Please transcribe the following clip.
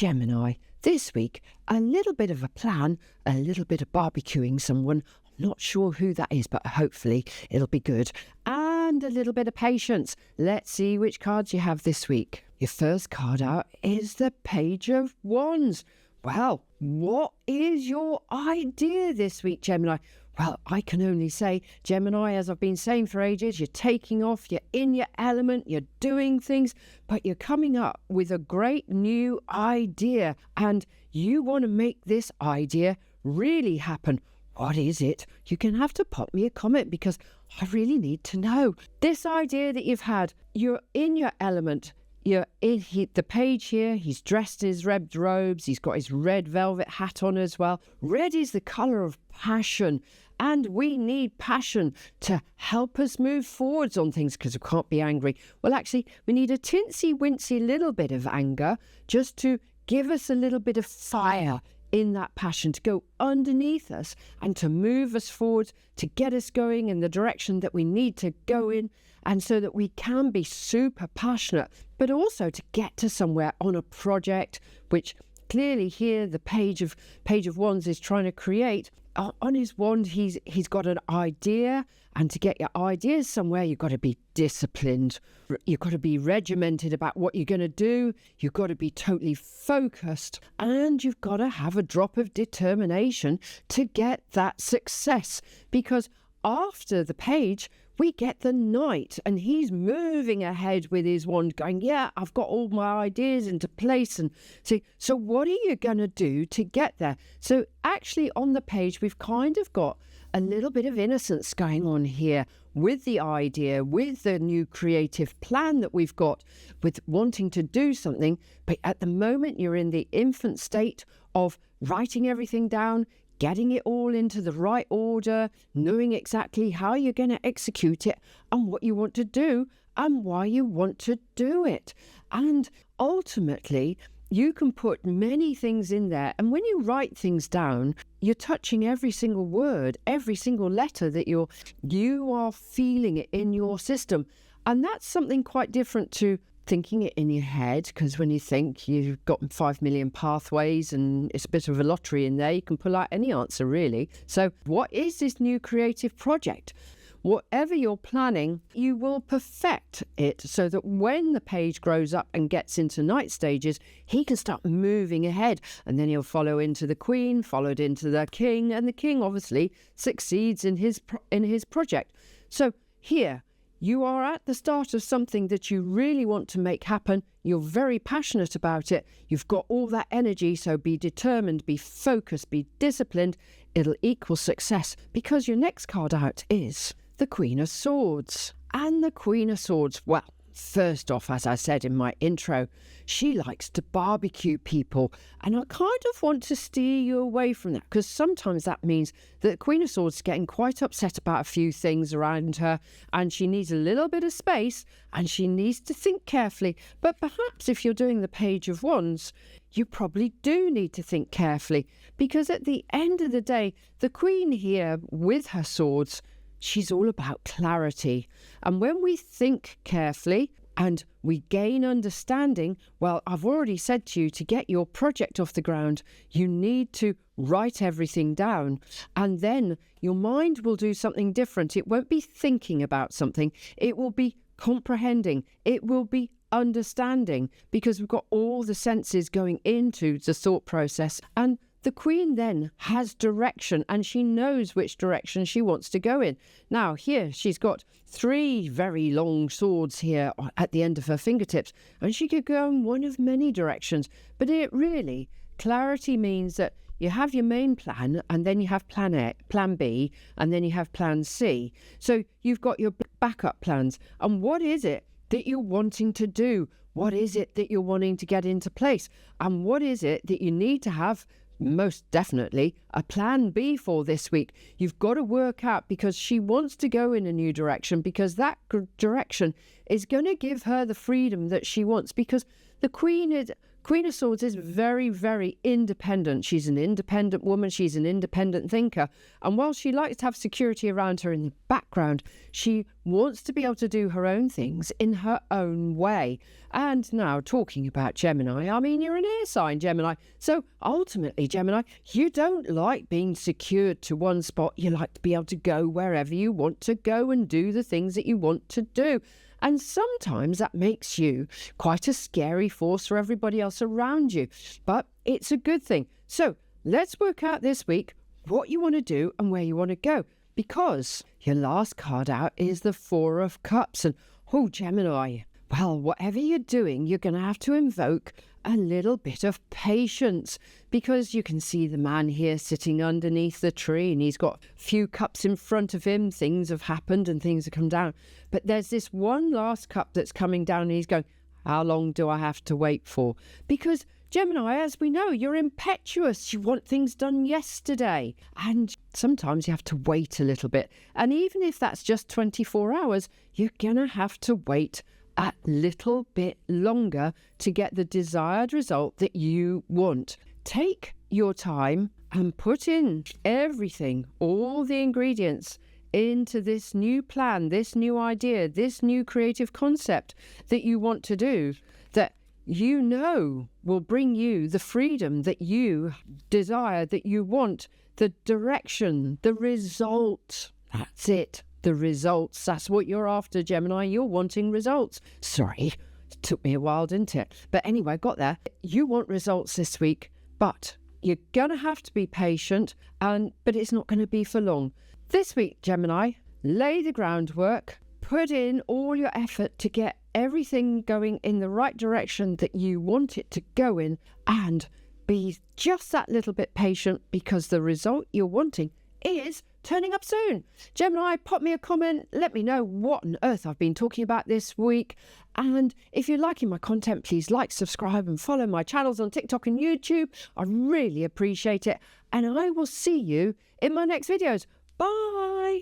Gemini, this week, a little bit of a plan, a little bit of barbecuing someone. I'm not sure who that is, but hopefully it'll be good. And a little bit of patience. Let's see which cards you have this week. Your first card out is the Page of Wands. Well, what is your idea this week, Gemini? Well, I can only say, Gemini, as I've been saying for ages, you're taking off, you're in your element, you're doing things, but you're coming up with a great new idea and you want to make this idea really happen. What is it? You're going to have to pop me a comment because I really need to know. This idea that you've had, you're in your element. You're in the page here, he's dressed in his red robes, he's got his red velvet hat on as well. Red is the colour of passion, and we need passion to help us move forwards on things because we can't be angry. Well, actually, we need a tinsy-wincy little bit of anger just to give us a little bit of fire in that passion, to go underneath us and to move us forward, to get us going in the direction that we need to go in, and so that we can be super passionate, but also to get to somewhere on a project, which clearly here the Page of Wands is trying to create. On his wand, he's got an idea, and to get your ideas somewhere, you've got to be disciplined. You've got to be regimented about what you're going to do. You've got to be totally focused, and you've got to have a drop of determination to get that success. Because after the page, we get the Knight, and he's moving ahead with his wand going, yeah, I've got all my ideas into place. And so what are you going to do to get there? So actually on the page, we've kind of got a little bit of innocence going on here with the idea, with the new creative plan that we've got, with wanting to do something. But at the moment, you're in the infant state of writing everything down, getting it all into the right order, knowing exactly how you're going to execute it and what you want to do and why you want to do it. And ultimately, you can put many things in there. And when you write things down, you're touching every single word, every single letter that you are feeling it in your system. And that's something quite different to thinking it in your head, because when you think, you've got 5 million pathways and it's a bit of a lottery in there. You can pull out any answer, really. So what is this new creative project? Whatever you're planning, you will perfect it so that when the page grows up and gets into night stages, he can start moving ahead, and then he'll follow into the Queen, followed into the King, and the King obviously succeeds in his project. So here, you are at the start of something that you really want to make happen. You're very passionate about it. You've got all that energy, so be determined, be focused, be disciplined. It'll equal success, because your next card out is the Queen of Swords. And the Queen of Swords, well, first off, as I said in my intro, she likes to barbecue people. And I kind of want to steer you away from that, because sometimes that means that the Queen of Swords is getting quite upset about a few things around her, and she needs a little bit of space, and she needs to think carefully. But perhaps if you're doing the Page of Wands, you probably do need to think carefully, because at the end of the day, the Queen here with her swords, she's all about clarity. And when we think carefully and we gain understanding, well, I've already said to you, to get your project off the ground, you need to write everything down. And then your mind will do something different. It won't be thinking about something. It will be comprehending. It will be understanding, because we've got all the senses going into the thought process. And the Queen then has direction, and she knows which direction she wants to go in. Now, here she's got 3 very long swords here at the end of her fingertips, and she could go in one of many directions. But it really, clarity means that you have your main plan, and then you have plan A, plan B, and then you have plan C. So you've got your backup plans. And what is it that you're wanting to do? What is it that you're wanting to get into place? And what is it that you need to have? Most definitely a plan B for this week. You've got to work out, because she wants to go in a new direction, because that direction is going to give her the freedom that she wants, because the Queen Queen of Swords is very, very independent. She's an independent woman. She's an independent thinker. And while she likes to have security around her in the background, she wants to be able to do her own things in her own way. And now, talking about Gemini, I mean, you're an air sign, Gemini. So ultimately, Gemini, you don't like being secured to one spot. You like to be able to go wherever you want to go and do the things that you want to do. And sometimes that makes you quite a scary force for everybody else around you. But it's a good thing. So let's work out this week what you want to do and where you want to go. Because your last card out is the Four of Cups. And, oh, Gemini, well, whatever you're doing, you're going to have to invoke a little bit of patience, because you can see the man here sitting underneath the tree and he's got a few cups in front of him. Things have happened and things have come down. But there's this one last cup that's coming down and he's going, how long do I have to wait for? Because Gemini, as we know, you're impetuous. You want things done yesterday. And sometimes you have to wait a little bit. And even if that's just 24 hours, you're going to have to wait a little bit longer to get the desired result that you want. Take your time and put in everything, all the ingredients into this new plan, this new idea, this new creative concept that you want to do, that you know will bring you the freedom that you desire, that you want, the direction, the result. That's it. The results. That's what you're after, Gemini. You're wanting results. Sorry, it took me a while, didn't it? But anyway, I got there. You want results this week, but you're going to have to be patient, but it's not going to be for long. This week, Gemini, lay the groundwork, put in all your effort to get everything going in the right direction that you want it to go in, and be just that little bit patient, because the result you're wanting is turning up soon. Gemini, pop me a comment. Let me know what on earth I've been talking about this week. And if you're liking my content, please like, subscribe and follow my channels on TikTok and YouTube. I really appreciate it. And I will see you in my next videos. Bye.